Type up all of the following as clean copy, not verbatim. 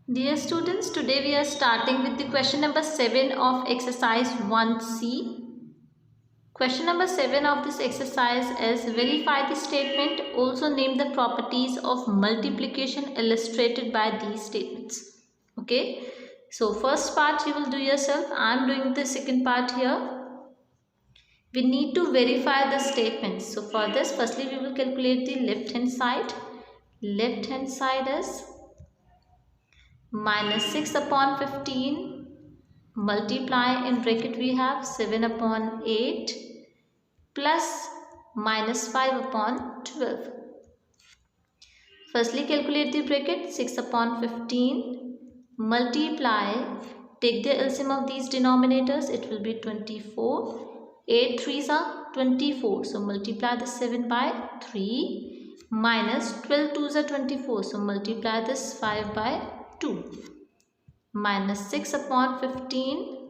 Dear students, today we are starting with the question number 7 of exercise 1C. Question number 7 of this exercise is verify the statement, also name the properties of multiplication illustrated by these statements. Okay, so first part you will do yourself. I am doing the second part here. We need to verify the statements. So for this, firstly we will calculate the left hand side. Left hand side is minus 6 upon 15 multiply in bracket we have 7 upon 8 plus minus 5 upon 12. Firstly calculate the bracket 6 upon 15 multiply, take the LCM of these denominators, it will be 24. 8 3s are 24, so multiply the 7 by 3 minus 12 2s are 24, so multiply this 5 by 2 minus 6 upon 15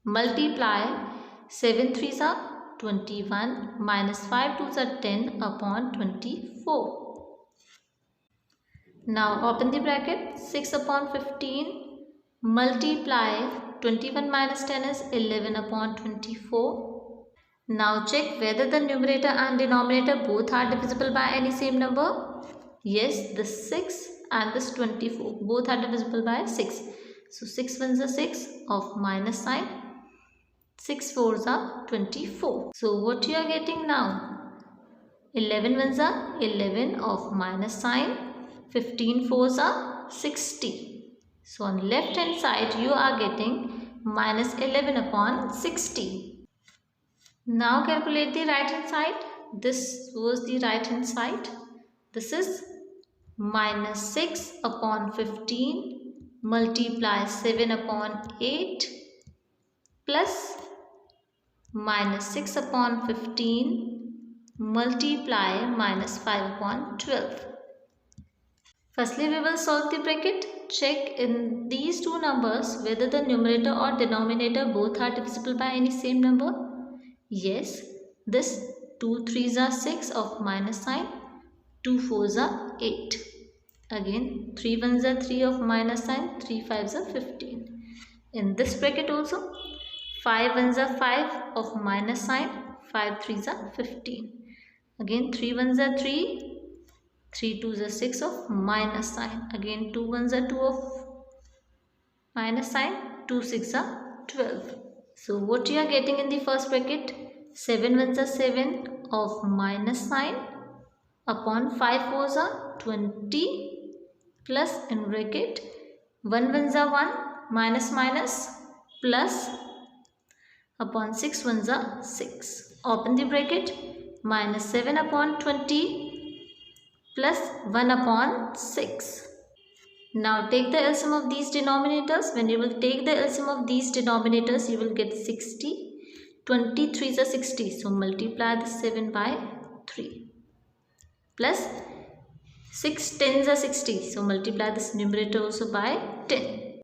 multiply 7 3s are 21 minus 5 2s are 10 upon 24. Now open the bracket 6 upon 15 multiply 21 minus 10 is 11 upon 24. Now check whether the numerator and denominator both are divisible by any same number. Yes, this 6 and this 24 both are divisible by 6. So 6 ones are 6 of minus sign. 6 fours are 24. So what you are getting now? 11 ones are 11 of minus sign. 15 fours are 60. So on left hand side you are getting minus 11 upon 60. Now calculate the right hand side. This was the right hand side. This is minus 6 upon 15 multiply 7 upon 8 plus minus 6 upon 15 multiply minus 5 upon 12. Firstly, we will solve the bracket. Check in these two numbers whether the numerator or denominator both are divisible by any same number. Yes, this 2 3s are 6 of minus sign, 2 4s are 8. Again, 3 1s are 3 of minus sign, 3 5s are 15. In this bracket also, 5 1s are 5 of minus sign, 5 3s are 15. Again, 3 1s are 3. 3 2s are 6 of minus sign. Again 2 1s are 2 of minus sign. 2 6 are 12. So what you are getting in the first bracket? 7 1s are 7 of minus sign upon 5 4s are 20 plus in bracket 1 1s are 1 minus minus plus upon 6 1s are 6. Open the bracket minus 7 upon 20 plus 1 upon 6. Now take the LCM of these denominators. When you will take the LCM of these denominators, you will get 60. 23 is a 60. So multiply the 7 by 3. Plus 6 10s are 60. So multiply this numerator also by 10.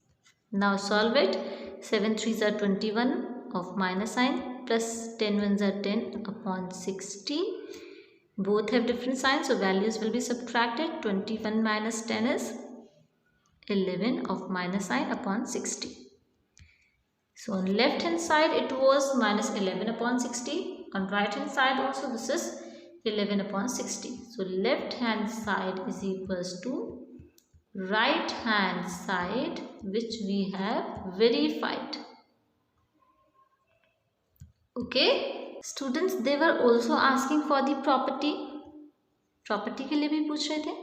Now solve it. 7 3s are 21 of minus sign plus 10 1s are 10 upon 60. Both have different signs, so values will be subtracted. 21 minus 10 is 11 of minus sign upon 60. So on left hand side it was minus 11 upon 60. On right hand side also this is 11 upon 60. So left hand side is equals to right hand side which we have verified. Okay. Students, they were also asking for the property के लिए भी पूछ रहे थे.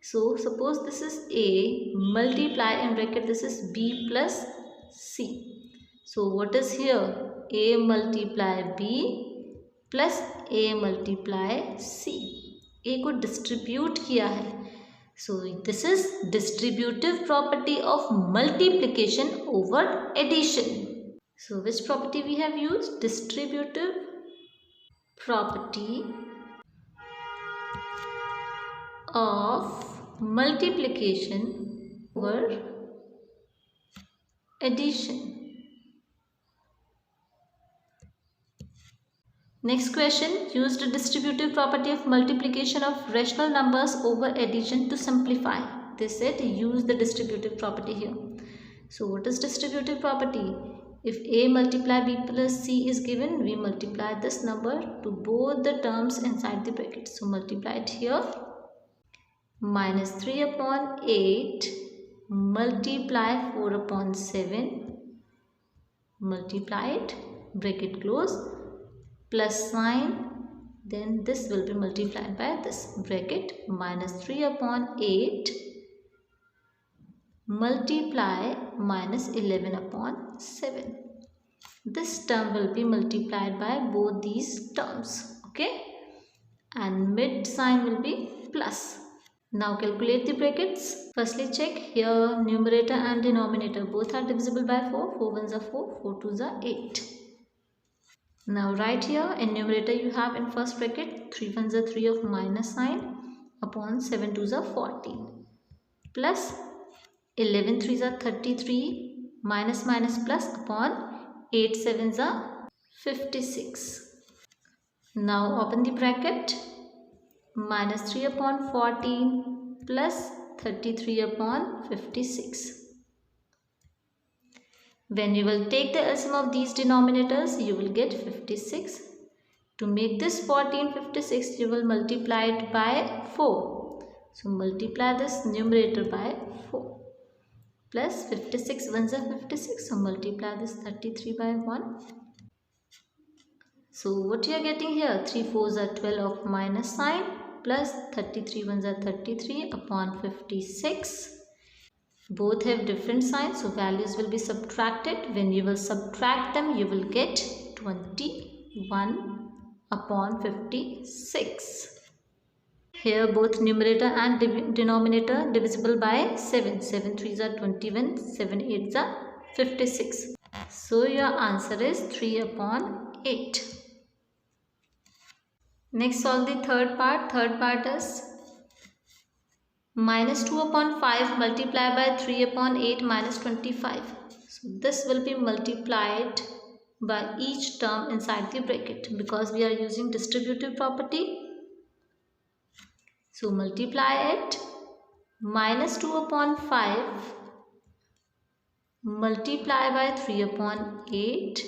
So suppose this is A multiply in bracket this is B plus C. So what is here? A multiply B plus A multiply C. A को distribute किया है. So this is distributive property of multiplication over addition. So which property we have used? Distributive property of multiplication over addition. Next question, use the distributive property of multiplication of rational numbers over addition to simplify. they said use the distributive property here. So what is distributive property? If A multiply B plus C is given, we multiply this number to both the terms inside the bracket. So multiply it here. Minus 3 upon 8 multiply 4 upon 7, multiply it, bracket close, plus sign, then this will be multiplied by this bracket, minus 3 upon 8 multiply minus 11 upon 7. This term will be multiplied by both these terms, okay, and mid sign will be plus. Now calculate the brackets. Firstly check here, numerator and denominator both are divisible by 4. 4 ones are 4, 4 twos are 8. Now write here, in numerator you have in first bracket 3 ones are 3 of minus sign upon 7 twos are 14 plus 11 threes are 33 minus minus plus upon 8 sevens are 56. Now open the bracket, minus 3 upon 14 plus 33 upon 56. When you will take the LCM of these denominators, you will get 56. To make this 14 56, you will multiply it by 4. So multiply this numerator by 4. Plus 56 ones are 56. So multiply this 33 by 1. So what you are getting here? 3 fours are 12 of minus sign plus 33 ones are 33 upon 56. Both have different signs, so values will be subtracted. When you will subtract them, you will get 21 upon 56. Here both numerator and denominator divisible by 7. 7 threes are 21, 7 eights are 56. So your answer is 3 upon 8. Next solve the third part. Third part is minus 2 upon 5 multiplied by 3 upon 8 minus 25. So this will be multiplied by each term inside the bracket because we are using distributive property. So multiply it, minus 2 upon 5 multiply by 3 upon 8,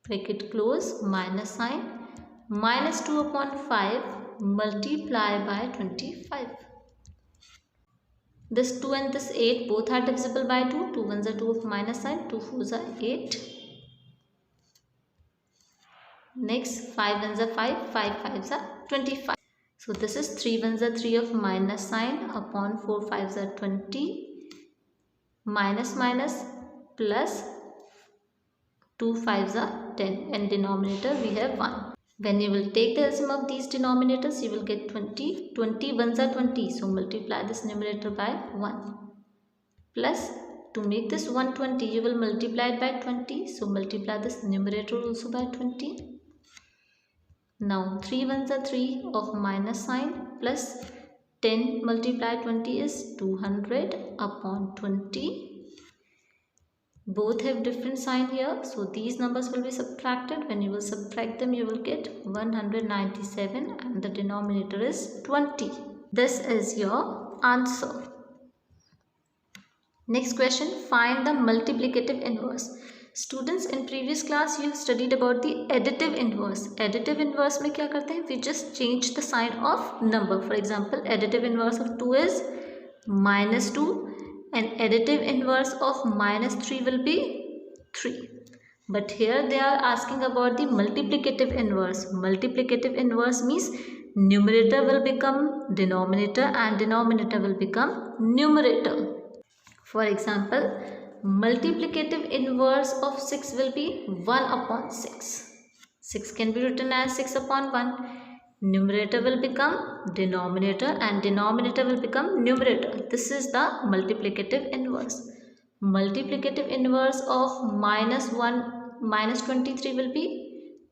bracket close, minus sign, minus 2 upon 5 multiply by 25. This 2 and this 8 both are divisible by 2. 2 ones are 2 of minus sign, 2 fours are 8. Next 5 ones are 5, 5 fives are 25. So this is 3 ones are 3 of minus sign upon 4 fives are 20. Minus minus plus 2 fives are 10 and denominator we have 1. When you will take the LCM of these denominators, you will get 20. 20 ones are 20. So multiply this numerator by 1. Plus, to make this 120, you will multiply it by 20. So multiply this numerator also by 20. Now 3 ones are 3 of minus sign plus 10 multiplied 20 is 200 upon 20. Both have different sign here, so these numbers will be subtracted. When you will subtract them, you will get 197 and the denominator is 20. This is your answer. Next question, find the multiplicative inverse. Students, in previous class you have studied about the additive inverse. Additive inverse में क्या करते हैं? We just change the sign of number. For example, additive inverse of 2 is minus 2. And additive inverse of minus 3 will be 3. But here they are asking about the multiplicative inverse. Multiplicative inverse means numerator will become denominator and denominator will become numerator. For example, multiplicative inverse of 6 will be 1 upon 6. 6 can be written as 6 upon 1. Numerator will become denominator and denominator will become numerator. This is the multiplicative inverse. Multiplicative inverse of minus 23 will be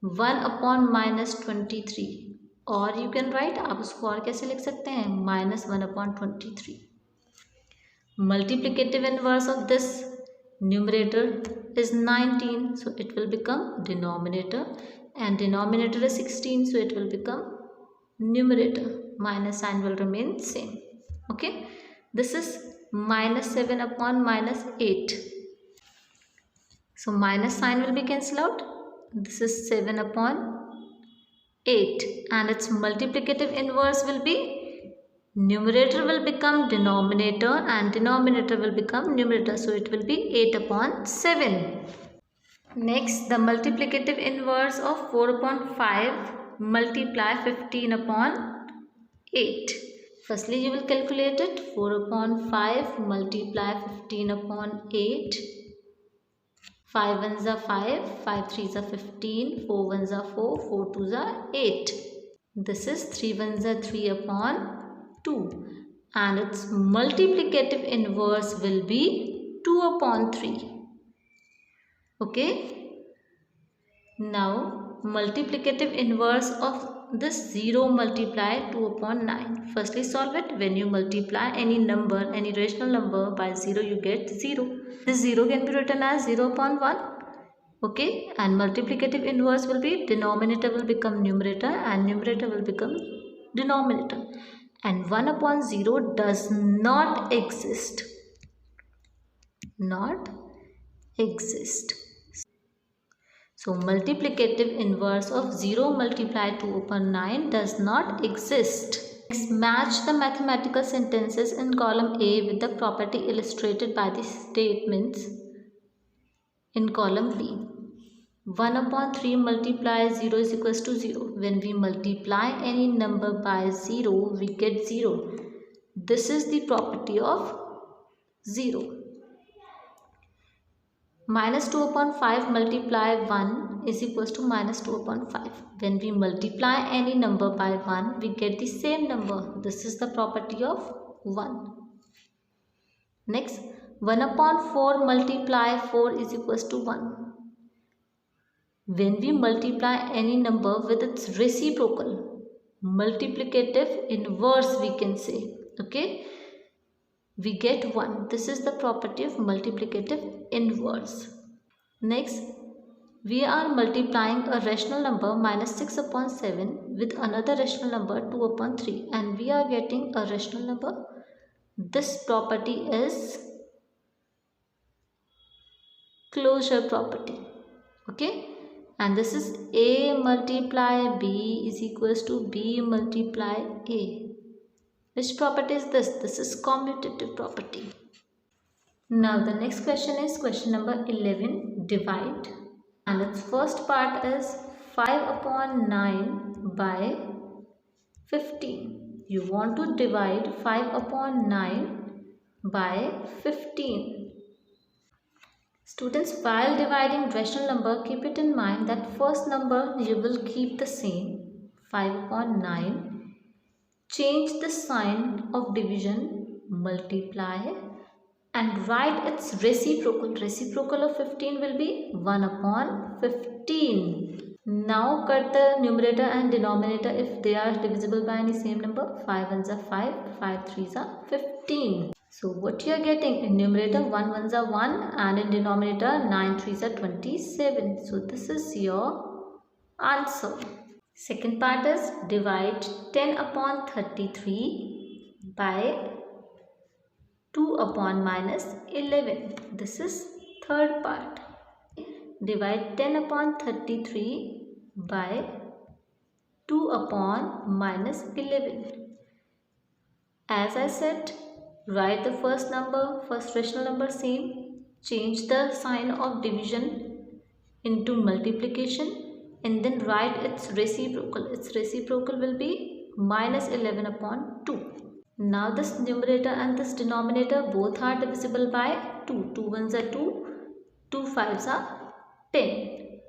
1 upon minus 23. Or you can write, आप उसको और कैसे लिख सकते हैं? minus 1 upon 23. Multiplicative inverse of this numerator is 19. So it will become denominator. And denominator is 16, so it will become numerator. Minus sign will remain same. Okay. This is minus 7 upon minus 8. So minus sign will be cancelled out. This is 7 upon 8, and its multiplicative inverse will be numerator will become denominator and denominator will become numerator. So it will be 8 upon 7. Next, the multiplicative inverse of 4 upon 5 multiply 15 upon 8. Firstly, you will calculate it. 4 upon 5 multiply 15 upon 8. 5 ones are 5, 5 threes are 15, 4 ones are 4, 4 twos are 8. This is 3 ones are 3 upon 2. And its multiplicative inverse will be 2 upon 3. Okay. Now, multiplicative inverse of this 0 multiply 2 upon 9. Firstly, solve it. When you multiply any number, any rational number by 0, you get 0. This 0 can be written as 0 upon 1. Okay. And multiplicative inverse will be denominator will become numerator and numerator will become denominator. And 1 upon 0 does not exist. Not exist. So multiplicative inverse of 0 multiplied 2 upon 9 does not exist. Next, match the mathematical sentences in column A with the property illustrated by the statements in column B. 1 upon 3 multiply 0 is equals to 0. When we multiply any number by 0, we get 0. This is the property of 0. Minus 2 upon 5 multiply 1 is equals to minus 2 upon 5. When we multiply any number by 1, we get the same number. This is the property of 1. Next, 1 upon 4 multiply 4 is equals to 1. When we multiply any number with its reciprocal, multiplicative inverse we can say, okay, we get 1. This is the property of multiplicative inverse. Next, we are multiplying a rational number minus 6 upon 7 with another rational number 2 upon 3 and we are getting a rational number. This property is closure property. Okay, and this is A multiply B is equals to B multiply A. Which property is this? This is commutative property. Now the next question is question number 11, divide. And its first part is 5 upon 9 by 15. You want to divide 5 upon 9 by 15. Students, while dividing rational number, keep it in mind that first number you will keep the same, 5 upon 9. Change the sign of division, multiply, and write its reciprocal. Reciprocal of 15 will be 1 upon 15. Now cut the numerator and denominator if they are divisible by any same number. 5 ones are 5, 5 threes are 15. So what you are getting in numerator, 1 ones are 1 and in denominator 9 threes are 27. So this is your answer. Second part is divide 10 upon 33 by 2 upon minus 11. This is third part. Divide 10 upon 33 by 2 upon minus 11. As I said, write the first number, first rational number same. Change the sign of division into multiplication. And then write its reciprocal. Its reciprocal will be minus 11 upon 2. Now this numerator and this denominator both are divisible by 2. 2 ones are 2, 2 fives are 10.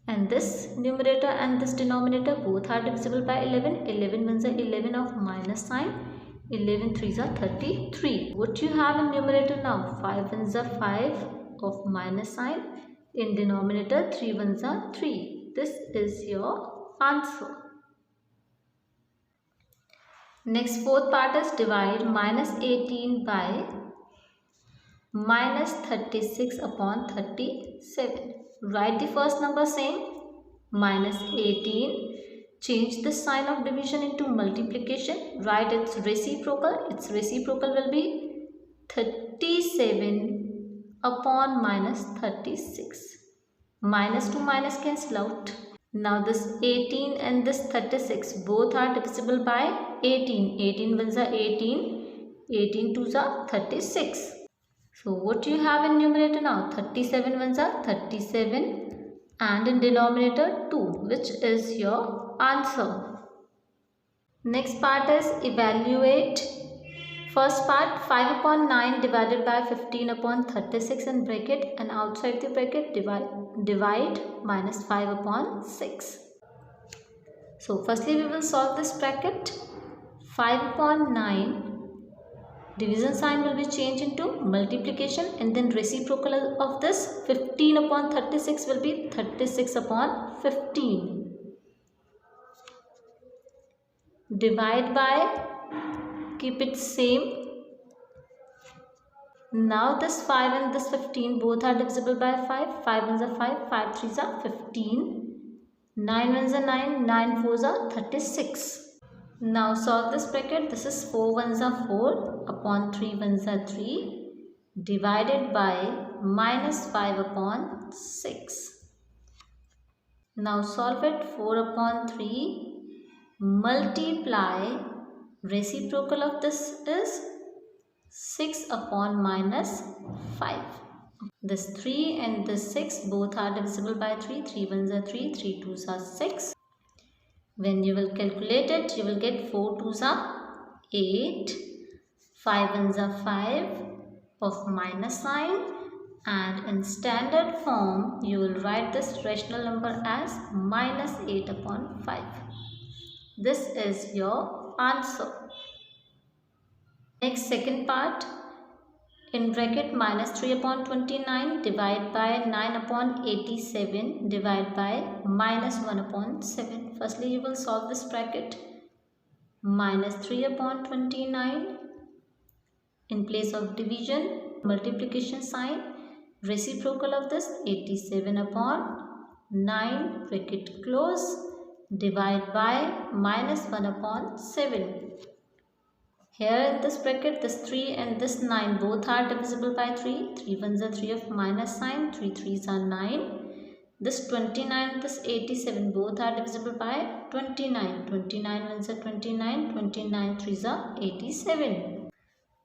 And this numerator and this denominator both are divisible by 11. 11 ones are 11 of minus sign. 11 threes are 33. What you have in numerator now? 5 ones are 5 of minus sign. In denominator 3 ones are 3. This is your answer. Next fourth part is divide minus 18 by minus 36 upon 37. Write the first number same, minus 18 change the sign of division into multiplication. Write its reciprocal. Its reciprocal will be 37 upon minus 36. Minus to minus cancel out. Now this 18 and this 36 both are divisible by 18. 18 ones are 18. 18 twos are 36. So what you have in numerator now? 37 ones are 37 and in denominator 2, which is your answer. Next part is evaluate. First part, 5 upon 9 divided by 15 upon 36 in bracket, and outside the bracket divide minus 5 upon 6. So firstly we will solve this bracket. 5 upon 9, division sign will be changed into multiplication, and then reciprocal of this 15 upon 36 will be 36 upon 15. Divide by, keep it same. Now this 5 and this 15 both are divisible by 5. 5 ones are 5, 5 threes are 15. 9 ones are 9, 9 fours are 36. Now solve this bracket. This is 4 ones are 4 upon 3 ones are 3 divided by minus 5 upon 6. Now solve it. 4 upon 3 multiply, reciprocal of this is 6 upon minus 5. This 3 and this 6 both are divisible by 3. 3 ones are 3, 3 twos are 6. When you will calculate it, you will get 4 twos are 8, 5 ones are 5 of minus sign, and in standard form you will write this rational number as minus 8 upon 5. This is your answer. Next, second part, in bracket minus 3 upon 29 divide by 9 upon 87 divide by minus 1 upon 7. Firstly you will solve this bracket. Minus 3 upon 29, in place of division multiplication sign, reciprocal of this 87 upon 9 bracket close, divide by minus 1 upon 7. Here in this bracket, this 3 and this 9 both are divisible by 3. 3 ones are 3 of minus sign, 3 threes are 9. This 29, this 87 both are divisible by 29. 29 ones are 29, 29 threes are 87.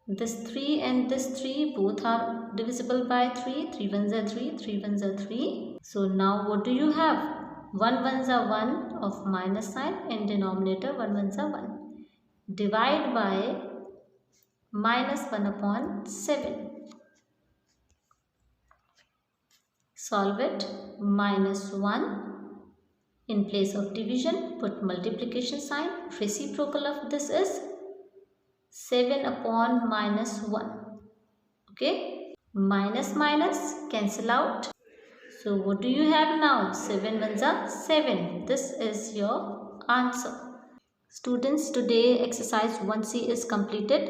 This 3 and this 3 both are divisible by 3. 3 ones are 3, 3 ones are 3. So now what do you have? 1 ones are 1 of minus sign, in denominator 1 ones are 1. Divide by minus 1 upon 7. Solve it. Minus 1, in place of division put multiplication sign. Reciprocal of this is 7 upon minus 1. Okay, minus minus cancel out. So what do you have now? 7 ones are 7. This is your answer. Students, today exercise 1C is completed.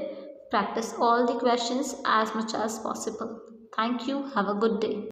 Practice all the questions as much as possible. Thank you. Have a good day.